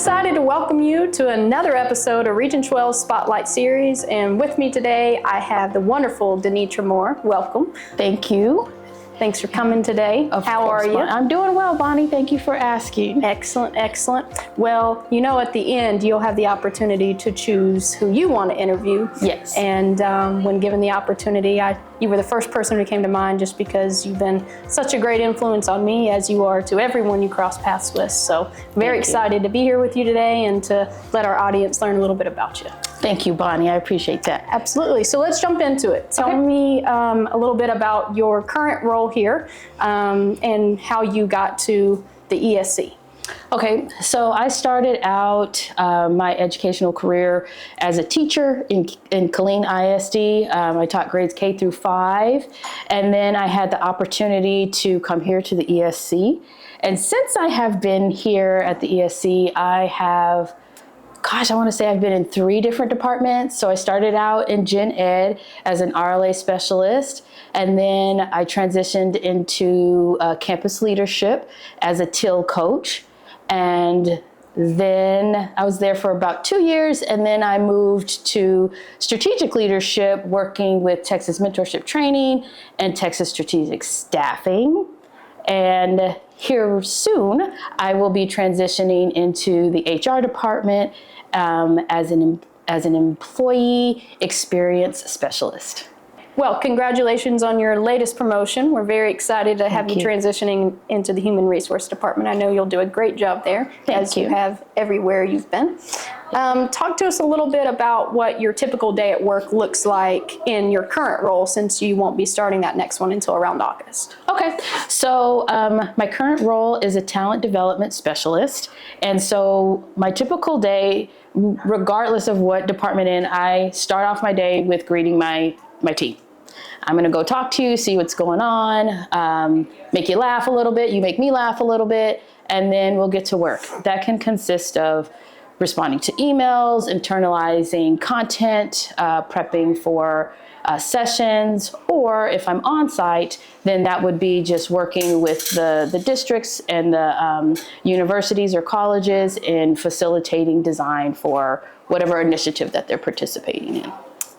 excited to welcome you to another episode of Region 12 Spotlight Series. And with me today, I have the wonderful Denetra Moore. Welcome. Thank you. Thanks for coming today. How are you? I'm doing well, Bonnie. Thank you for asking. Excellent, excellent. Well, you know, at the end, you'll have the opportunity to choose who you want to interview. Yes. And when given the opportunity, you were the first person who came to mind just because you've been such a great influence on me as you are to everyone you cross paths with. So very excited to be here with you today and to let our audience learn a little bit about you. Thank you, Bonnie. I appreciate that. Absolutely. So let's jump into it. Tell me a little bit about your current role here and how you got to the ESC. Okay, so I started out my educational career as a teacher in Killeen ISD. I taught grades K through 5, and then I had the opportunity to come here to the ESC. And since I have been here at the ESC, I want to say I've been in 3 different departments. So I started out in Gen Ed as an RLA specialist, and then I transitioned into campus leadership as a TIL coach. And then I was there for about 2 years, and then I moved to strategic leadership, working with Texas Mentorship Training and Texas Strategic Staffing. And here soon, I will be transitioning into the HR department as an employee experience specialist. Well, congratulations on your latest promotion. We're very excited to have you transitioning into the Human Resource Department. I know you'll do a great job there, as you have everywhere you've been. Talk to us a little bit about what your typical day at work looks like in your current role, since you won't be starting that next one until around August. Okay, so my current role is a talent development specialist. And so my typical day, regardless of what department in, I start off my day with greeting my team. I'm gonna go talk to you, see what's going on, make you laugh a little bit, you make me laugh a little bit, and then we'll get to work. That can consist of responding to emails, internalizing content, prepping for sessions, or if I'm on site, then that would be just working with the districts and the universities or colleges in facilitating design for whatever initiative that they're participating in.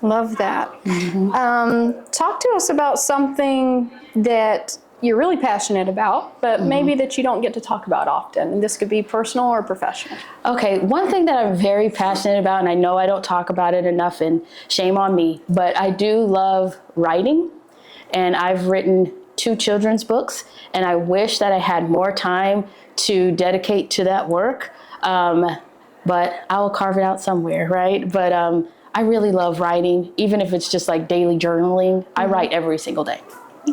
Love that. Mm-hmm. Talk to us about something that you're really passionate about, but maybe that you don't get to talk about often. And this could be personal or professional. Okay, one thing that I'm very passionate about, and I know I don't talk about it enough, and shame on me, but I do love writing. And I've written 2 children's books, and I wish that I had more time to dedicate to that work. But I will carve it out somewhere, right? But I really love writing, even if it's just like daily journaling. I write every single day.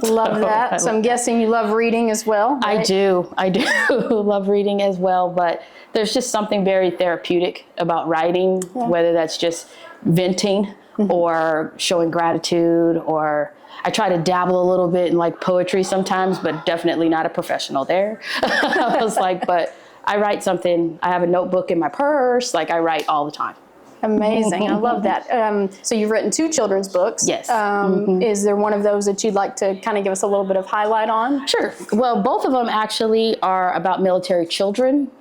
Love that. So I'm guessing you love reading as well, right? I do love reading as well, but there's just something very therapeutic about writing, whether that's just venting or showing gratitude, or I try to dabble a little bit in like poetry sometimes, but definitely not a professional there. I was like, but I write something, I have a notebook in my purse, like I write all the time. Amazing. I love that. So you've written 2 children's books. Yes. Is there one of those that you'd like to kind of give us a little bit of highlight on? Sure. Well, both of them actually are about military children.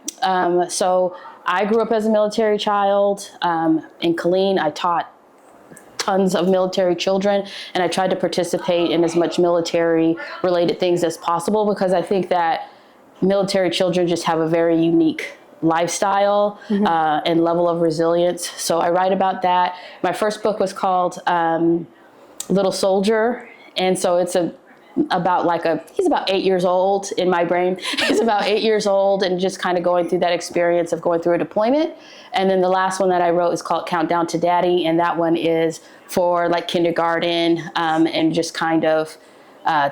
So I grew up as a military child. In Killeen, I taught tons of military children, and I tried to participate in as much military related things as possible, because I think that military children just have a very unique lifestyle and level of resilience. So I write about that. My first book was called Little Soldier, and so it's he's about 8 years old in my brain. He's about 8 years old and just kind of going through that experience of going through a deployment. And then the last one that I wrote is called Countdown to Daddy, and that one is for like kindergarten and just kind of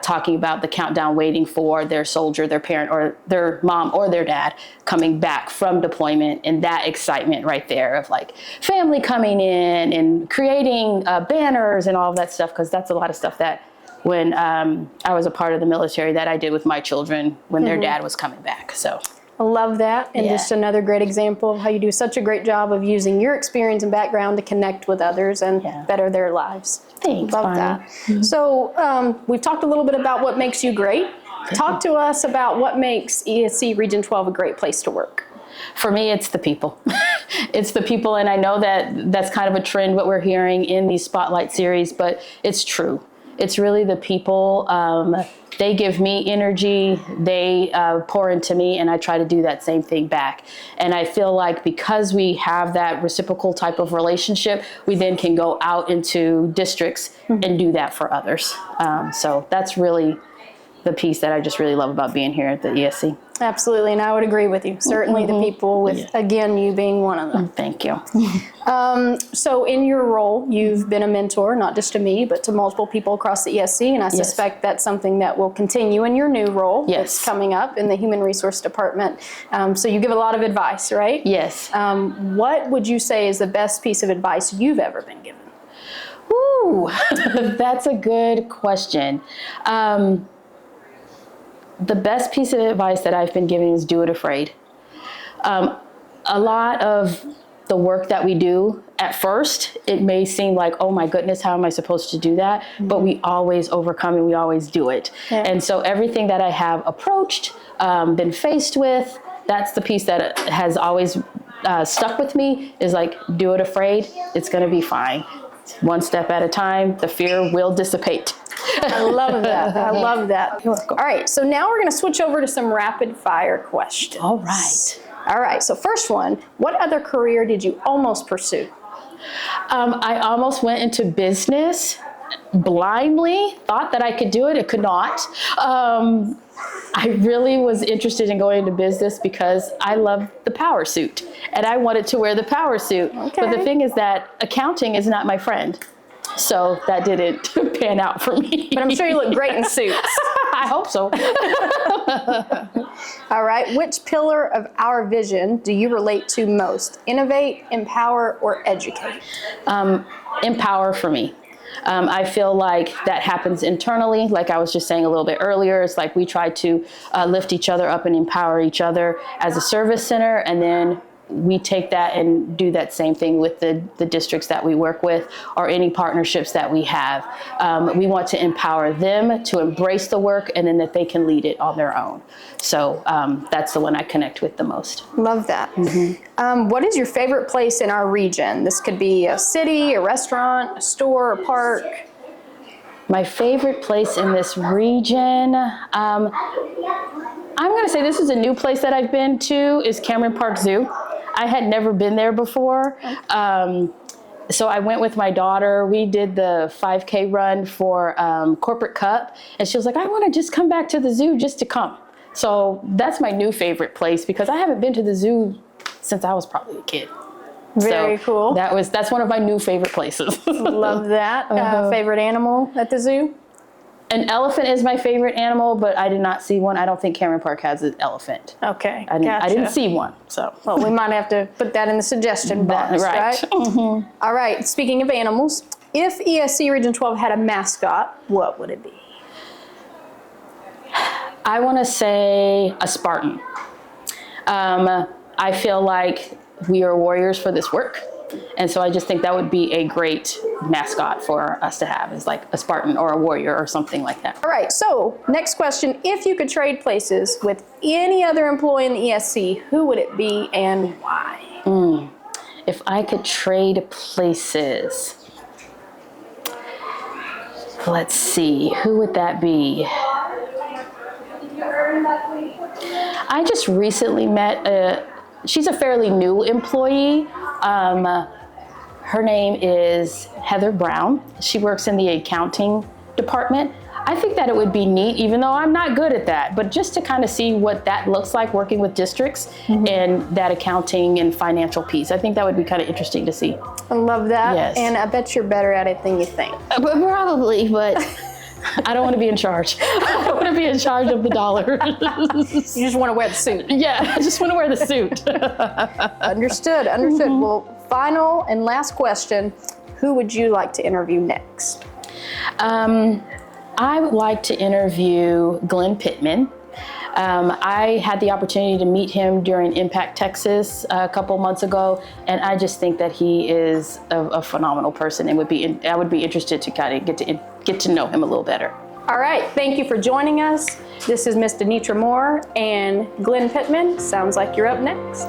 talking about the countdown waiting for their soldier, their parent, or their mom or their dad coming back from deployment, and that excitement right there of like family coming in and creating banners and all of that stuff, because that's a lot of stuff that when I was a part of the military that I did with my children when their dad was coming back. So I love that. And just another great example of how you do such a great job of using your experience and background to connect with others and better their lives. Thanks, love Bonnie. that. So we've talked a little bit about what makes you great. Talk to us about what makes ESC Region 12 a great place to work. For me, it's the people. It's the people, and I know that that's kind of a trend, what we're hearing in these Spotlight series, but it's true. It's really the people. They give me energy, they pour into me, and I try to do that same thing back. And I feel like because we have that reciprocal type of relationship, we then can go out into districts and do that for others. So that's really the piece that I just really love about being here at the ESC. Absolutely, and I would agree with you. Certainly the people, with, again, you being one of them. Thank you. So in your role, you've been a mentor, not just to me, but to multiple people across the ESC, and I suspect that's something that will continue in your new role that's coming up in the Human Resource Department. So you give a lot of advice, right? Yes. What would you say is the best piece of advice you've ever been given? Ooh, that's a good question. The best piece of advice that I've been given is do it afraid. A lot of the work that we do, at first, it may seem like, oh my goodness, how am I supposed to do that? But we always overcome and we always do it. Yeah. And so everything that I have approached, been faced with, that's the piece that has always stuck with me, is like, do it afraid, it's gonna be fine. One step at a time, the fear will dissipate. I love that. I love that. All right, so now we're going to switch over to some rapid fire questions. All right. All right, so first one, what other career did you almost pursue? I almost went into business blindly, thought that I could do it, could not. I really was interested in going into business because I love the power suit and I wanted to wear the power suit. Okay. But the thing is that accounting is not my friend. So that didn't pan out for me. But I'm sure you look great in suits. I hope so. All right. Which pillar of our vision do you relate to most? Innovate, empower, or educate? Empower for me. I feel like that happens internally. Like I was just saying a little bit earlier, it's like we try to lift each other up and empower each other as a service center, and then we take that and do that same thing with the districts that we work with or any partnerships that we have. We want to empower them to embrace the work and then that they can lead it on their own. So that's the one I connect with the most. Love that. Mm-hmm. What is your favorite place in our region? This could be a city, a restaurant, a store, a park. My favorite place in this region, I'm going to say this is a new place that I've been to, is Cameron Park Zoo. I had never been there before. So I went with my daughter. We did the 5K run for Corporate Cup. And she was like, I want to just come back to the zoo just to come. So that's my new favorite place because I haven't been to the zoo since I was probably a kid. Very cool. That's one of my new favorite places. Love that. Favorite animal at the zoo? An elephant is my favorite animal, but I did not see one. I don't think Cameron Park has an elephant. Okay, I didn't see one. So, well, we might have to put that in the suggestion box, right? Mm-hmm. All right. Speaking of animals, if ESC Region 12 had a mascot, what would it be? I want to say a Spartan. I feel like we are warriors for this work. And so I just think that would be a great mascot for us to have, is like a Spartan or a warrior or something like that. All right, so next question. If you could trade places with any other employee in the ESC, who would it be and why? If I could trade places, let's see, who would that be? I just recently met she's a fairly new employee. Her name is Heather Brown. She works in the accounting department. I think that it would be neat, even though I'm not good at that, but just to kind of see what that looks like working with districts and that accounting and financial piece. I think that would be kind of interesting to see. I love that. Yes. And I bet you're better at it than you think. Probably, but I don't want to be in charge. I want to be in charge of the dollar. You just want to wear the suit. Yeah, I just want to wear the suit. Understood. Well, final and last question. Who would you like to interview next? I would like to interview Glenn Pittman. I had the opportunity to meet him during Impact Texas a couple months ago, and I just think that he is a phenomenal person, and I would be interested to kind of get to know him a little better. All right, thank you for joining us. This is Miss Denetra Moore and Glenn Pittman. Sounds like you're up next.